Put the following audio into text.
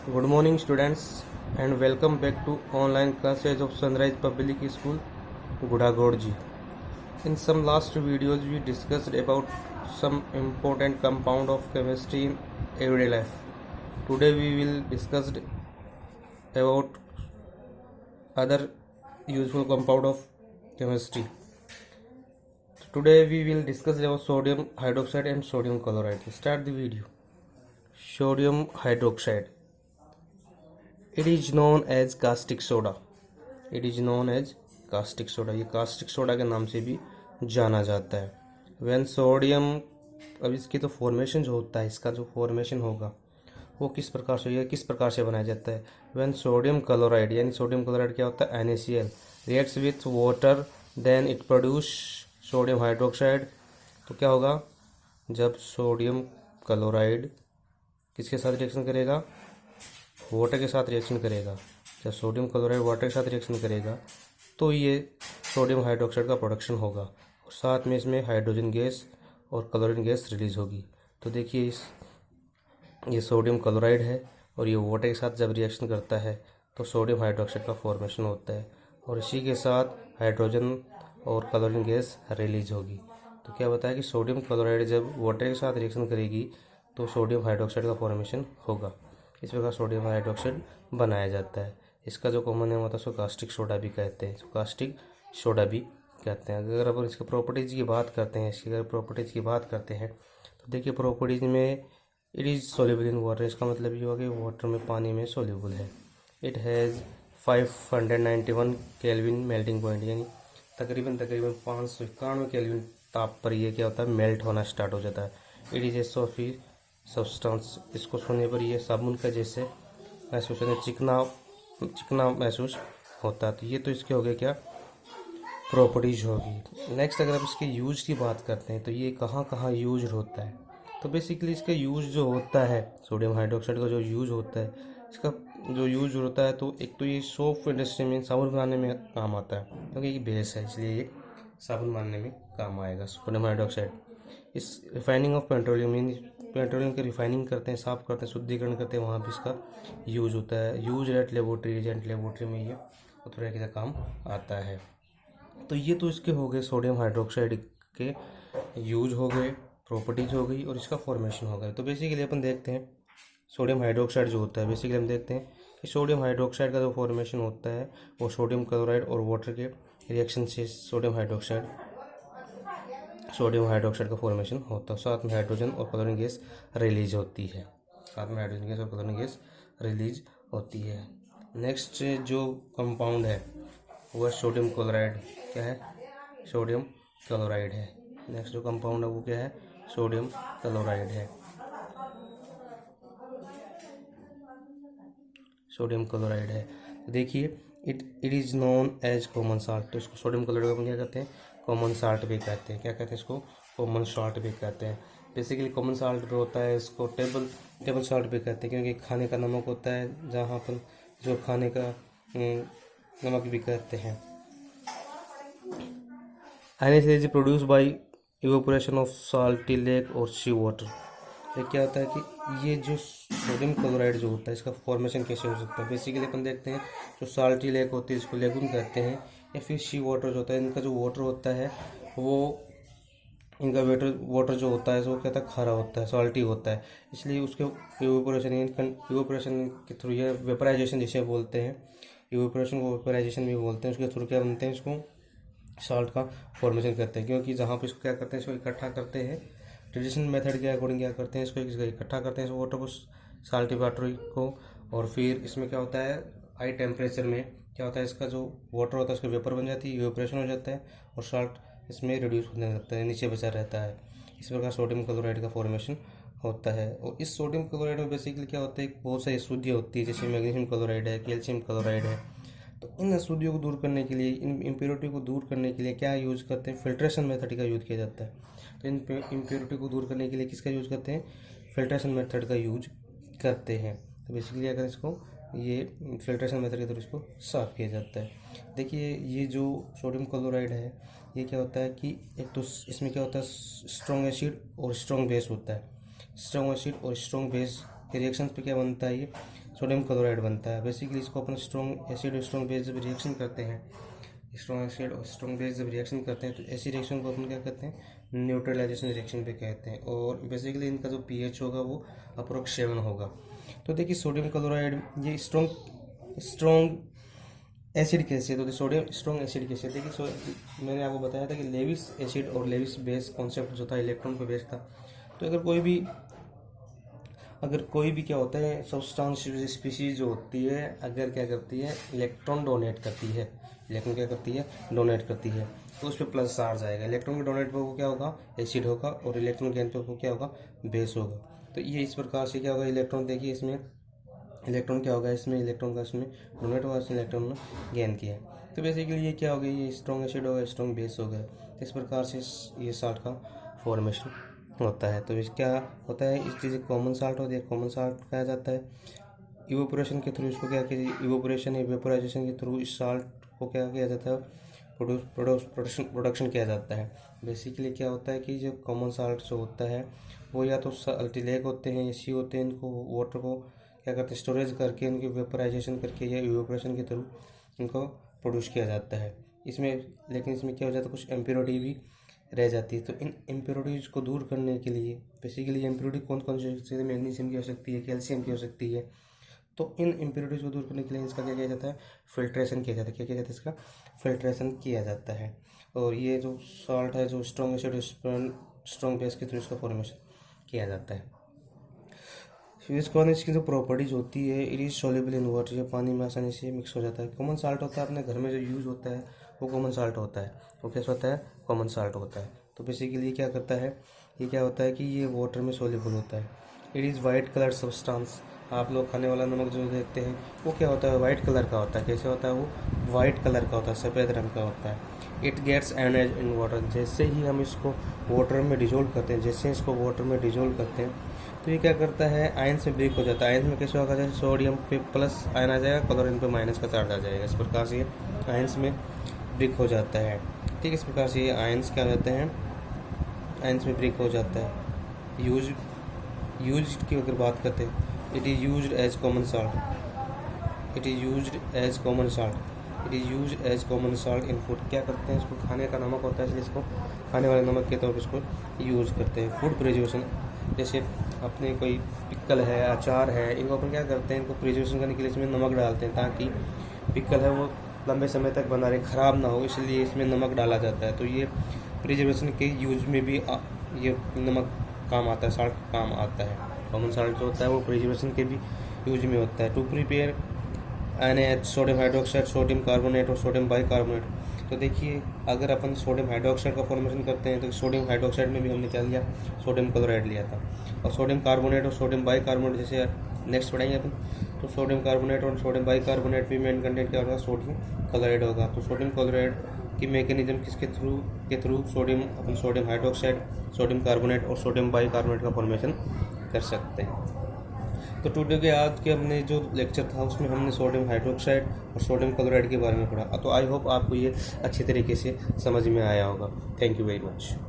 Good morning, students, and welcome back to online classes of Sunrise Public School, Gudagorji. In some last videos, we discussed about some important compound of chemistry in everyday life. Today, we will discuss about other useful compound of chemistry. Today, we will discuss about sodium hydroxide and sodium chloride. Start the video. Sodium hydroxide. It is known as caustic soda. It is known as caustic soda. ये caustic soda के नाम से भी जाना जाता है. When sodium, अब इसकी तो फॉर्मेशन जो होता है, इसका जो फॉर्मेशन होगा वो किस प्रकार से, किस प्रकार से बनाया जाता है. व्हेन सोडियम क्लोराइड, यानी सोडियम क्लोराइड क्या होता है, NaCl, reacts with water, then it produce sodium hydroxide. तो क्या होगा, जब सोडियम क्लोराइड किसके साथ रिएक्शन करेगा, वाटर के साथ रिएक्शन करेगा. जब सोडियम क्लोराइड वाटर के साथ रिएक्शन करेगा तो ये सोडियम हाइड्रोक्साइड का प्रोडक्शन होगा और साथ में इसमें हाइड्रोजन गैस और क्लोरीन गैस रिलीज होगी. तो देखिए, ये सोडियम क्लोराइड है और ये वाटर के साथ जब रिएक्शन करता है तो सोडियम हाइड्रोक्साइड का फॉर्मेशन होता है और इसी के साथ हाइड्रोजन और क्लोरीन गैस रिलीज होगी. तो क्या बताया कि सोडियम क्लोराइड जब वाटर के साथ रिएक्शन करेगी तो सोडियम हाइड्रोक्साइड का फॉर्मेशन होगा. इस प्रकार सोडियम हाइड्रोक्साइड बनाया जाता है. इसका जो कॉमन नेम होता है उसको कास्टिक सोडा भी कहते हैं, कास्टिक सोडा भी कहते हैं. अगर अपन इसके प्रॉपर्टीज़ की बात करते हैं, इसकी अगर प्रॉपर्टीज़ की बात करते हैं तो देखिए, प्रॉपर्टीज़ में it is soluble in water. इसका मतलब ये होगा कि वाटर में, पानी में सोल्यूबल है. It has 591 kelvin melting point, यानी तकरीबन 591 केल्विन ताप पर ये क्या होता है, मेल्ट होना स्टार्ट हो जाता है. It is a softy substance. इसको छूने पर ये साबुन का जैसे महसूस होता है, चिकना महसूस होता है. तो ये तो इसके हो गए क्या, प्रॉपर्टीज होगी. नेक्स्ट अगर आप इसके यूज की बात करते हैं तो ये कहाँ कहाँ यूज होता है. तो बेसिकली इसका यूज जो होता है, सोडियम हाइड्रोक्साइड का जो यूज होता है, इसका जो यूज होता है, तो एक तो ये सोप इंडस्ट्री में साबुन बनाने में काम आता है क्योंकि ये बेस है, इसलिए ये साबुन बनाने में काम आएगा सोडियम हाइड्रोक्साइड. इस refining of petroleum, mean petroleum की रिफाइनिंग करते हैं, साफ़ करते हैं, शुद्धिकरण करते हैं, वहाँ भी इसका यूज होता है. Use at laboratory, agent laboratory में ये तरह का काम आता है. तो ये तो इसके हो गए सोडियम हाइड्रोक्साइड के यूज हो गए, प्रॉपर्टीज हो गई और इसका फॉर्मेशन हो गया. तो बेसिकली अपन देखते हैं सोडियम हाइड्रोक्साइड जो होता है, बेसिकली हम देखते हैं कि सोडियम हाइड्रोक्साइड का जो फॉर्मेशन होता है वो सोडियम क्लोराइड और वाटर के रिएक्शन से सोडियम हाइड्रोक्साइड का फॉर्मेशन होता है. साथ में हाइड्रोजन और क्लोरीन गैस रिलीज होती है. नेक्स्ट जो कंपाउंड है वो सोडियम क्लोराइड. क्या है, सोडियम क्लोराइड है. नेक्स्ट जो कंपाउंड है वो क्या है, सोडियम क्लोराइड है. देखिए, it is known as common salt. तो इसको सोडियम क्लोराइड को क्या कहते हैं, कॉमन साल्ट भी कहते हैं. क्या कहते हैं इसको, कॉमन साल्ट भी कहते हैं. बेसिकली कॉमन साल्ट जो होता है इसको टेबल साल्ट भी कहते हैं क्योंकि खाने का नमक होता है, जहाँ अपन जो खाने का नमक भी कहते हैं. NaCl produce by evaporation of salty lake और सी वाटर. ये क्या होता है कि ये जो सोडियम क्लोराइड जो होता है इसका फॉर्मेशन कैसे हो सकता है. बेसिकली अपन देखते हैं जो साल्टी लेक होती है इसको लेगून कहते हैं, या फिर सी वाटर जो होता है, इनका जो वाटर होता है वो, इनका वाटर जो होता है वो कहता है खारा होता है, सॉल्टी होता है. इसलिए उसके इवेपोरेशन के थ्रू, या वेपराइजेशन जिसे बोलते हैं, इवेपोरेशन को वेपराइजेशन भी बोलते हैं, उसके थ्रू क्या बनते हैं, इसको सॉल्ट का फॉर्मेशन करते हैं. क्योंकि जहाँ पे इसको क्या करते हैं, इसको इकट्ठा करते हैं, ट्रेडिशनल मेथड के अकॉर्डिंग क्या करते हैं, इसको इकट्ठा करते हैं, इस वाटर को, साल्टी वाटर को, और फिर इसमें क्या होता है, हाई टेम्परेचर में क्या होता है, इसका जो वाटर होता है उसका वेपर बन जाती है, इवेपोरेशन हो जाता है और साल्ट इसमें रिड्यूस होने लगता है, नीचे बचा रहता है. इस प्रकार सोडियम क्लोराइड का फॉर्मेशन होता है. और इस सोडियम क्लोराइड में बेसिकली क्या होता है, बहुत सारी अशुद्धियाँ होती है, जैसे मैग्नीशियम क्लोराइड है, कैल्शियम क्लोराइड है. तो इन अशुद्धियों को दूर करने के लिए, इन इम्प्योरिटी को दूर करने के लिए क्या यूज करते हैं, फिल्ट्रेशन मेथड का यूज किया जाता है. तो इन इम्प्योरिटी को दूर करने के लिए किसका यूज करते हैं, फिल्ट्रेशन मेथड का यूज करते हैं. तो बेसिकली अगर इसको, ये फिल्ट्रेशन मेथड के थ्रू इसको साफ़ किया जाता है. देखिए, ये जो सोडियम क्लोराइड है ये क्या होता है कि एक तो इसमें क्या होता है, स्ट्रॉन्ग एसिड और स्ट्रॉन्ग बेस होता है. स्ट्रॉन्ग एसिड और स्ट्रॉन्ग बेस के रिएक्शन पे क्या बनता है, ये सोडियम क्लोराइड बनता है। बेसिकली इसको अपन स्ट्रॉन्ग एसिड और स्ट्रॉन्ग बेस जब रिएक्शन करते हैं, स्ट्रॉन्ग एसिड और स्ट्रॉन्ग बेस जब रिएक्शन करते हैं तो ऐसी रिएक्शन को अपन क्या कहते हैं, न्यूट्रलाइजेशन रिएक्शन पे कहते हैं। और बेसिकली इनका जो pH होगा वो अप्रोक्स 7 होगा। तो देखिए सोडियम क्लोराइड ये स्ट्रॉन्ग एसिड कैसे, तो सोडियम स्ट्रॉन्ग एसिड कैसे, देखिए मैंने आपको बताया था कि लेविस एसिड और लेविस बेस कॉन्सेप्ट जो था इलेक्ट्रॉन पे बेस था। तो अगर कोई भी क्या होता है सब्सटेंस स्पीशीज जो होती है, अगर क्या करती है इलेक्ट्रॉन डोनेट करती है, इलेक्ट्रॉन क्या करती है डोनेट करती है, तो उस पर प्लस चार्ज आएगा। इलेक्ट्रॉन के डोनेट पर वो क्या होगा एसिड होगा और इलेक्ट्रॉन गेन पे वो क्या होगा बेस होगा। तो ये इस प्रकार से क्या होगा, इलेक्ट्रॉन देखिए इसमें इलेक्ट्रॉन क्या होगा, इसमें इलेक्ट्रॉन का इसमें डोनेट होगा, इसमें इलेक्ट्रॉन ने गेन किया है। तो बेसिकली ये क्या हो गया, ये स्ट्रॉन्ग एसिड होगा, स्ट्रॉन्ग बेस हो गया। तो इस प्रकार से ये साल्ट का फॉर्मेशन होता है। तो इस क्या होता है, इस चीज़ कॉमन साल्ट होती है, कॉमन साल्ट कहा जाता है। इवोपोरेशन के थ्रू इसको क्या किया, इवोपोरेशन वेपोराइजेशन के थ्रू इस साल्ट को क्या किया जाता है, प्रोडक्शन किया जाता है। बेसिकली क्या होता है कि जो कॉमन साल्ट जो होता है वो या तो अल्टीलेक होते हैं, एसी होते हैं, इनको वाटर को क्या करते हैं स्टोरेज करके उनकी वेपोराइजेशन करके या इवोपोरेशन के थ्रू इनको प्रोड्यूस किया जाता है। लेकिन इसमें क्या हो जाता है, कुछ इम्प्योरिटी भी रह जाती है। तो इन इम्प्योरिटीज़ को दूर करने के लिए बेसिकली इम्प्योरिटी कौन कौन सी हो सकती है, मैग्नीशियम की हो सकती है, कैल्शियम की हो सकती है। तो इन इम्प्योरिटीज़ को दूर करने के लिए इसका क्या किया जाता है, फिल्ट्रेशन किया जाता है। क्या किया जाता है, इसका फिल्ट्रेशन किया जाता है। और ये जो सॉल्ट है, जो स्ट्रॉन्ग एसिड स्ट्रॉन्ग बेस के थ्रू इसका फॉर्मेशन किया जाता है। इसके बाद इसकी जो प्रॉपर्टीज होती है, it is soluble in water, ये पानी में आसानी से मिक्स हो जाता है। कॉमन साल्ट होता है अपने घर में जो यूज़ होता है वो कॉमन साल्ट होता है। वो कैसा होता है, कॉमन साल्ट होता है। तो बेसिकली क्या करता है, ये क्या होता है कि ये वाटर में सॉल्युबल होता है। It is white colour substance. आप लोग खाने वाला नमक जो देखते हैं वो क्या होता है, वाइट कलर का होता है। कैसे होता है, वो वाइट कलर का होता है, सफ़ेद रंग का होता है। It gets ionised in water, जैसे ही हम इसको वाटर में डिजोल्व करते हैं, तो ये क्या करता है, आयंस में ब्रेक हो जाता है। आयंस में कैसे होगा, जैसे सोडियम पे प्लस आयन आ जाएगा, क्लोरीन पे माइनस का चार्ज आ जाएगा। इस प्रकार से आयंस में ब्रेक हो जाता है। ठीक, इस प्रकार से ये आयंस क्या हो जाते हैं, आयंस में ब्रेक हो जाता है। यूज की अगर बात करते हैं, it is used as common salt, it is used as common salt in food. क्या करते हैं, इसको खाने का नमक होता है, इसलिए इसको खाने वाले नमक के तौर पर इसको यूज़ करते हैं। फूड प्रिजर्वेशन, जैसे अपने कोई पिकल है, अचार है, इनको अपन क्या करते हैं, इनको प्रिजर्वेशन करने के लिए इसमें नमक डालते हैं, ताकि पिकल है वो लंबे समय तक बना रहे, ख़राब ना हो, इसलिए इसमें नमक डाला जाता है। तो ये प्रिजर्वेशन के यूज में भी ये नमक काम आता है, साल्ट काम आता है। कॉमन साल्ट जो होता है वो प्रिजर्वेशन के भी यूज में होता है। To prepare NaH, sodium hydroxide, sodium carbonate और सोडियम बाइकार्बोनेट। तो देखिए अगर अपन सोडियम हाइड्रोक्साइड का फॉर्मेशन करते हैं तो सोडियम हाइड्रोक्साइड में भी हमने क्या लिया, सोडियम क्लोराइड लिया था। और सोडियम कार्बोनेट और सोडियम बाइकार्बोनेट जैसे नेक्स्ट पढ़ाएंगे अपन, तो सोडियम कार्बोनेट और सोडियम बाइकार्बोनेट भी मेन कंटेंट क्या होगा, सोडियम क्लोराइड होगा। तो सोडियम क्लोराइड की मैकेनिज्म किसके through sodium hydroxide, sodium carbonate और सोडियम बाइकार्बोनेट का फॉर्मेशन कर सकते हैं। तो टुडे के आज के अपने जो लेक्चर था उसमें हमने सोडियम हाइड्रोक्साइड और सोडियम क्लोराइड के बारे में पढ़ा। तो आई होप आपको ये अच्छी तरीके से समझ में आया होगा। Thank you very much.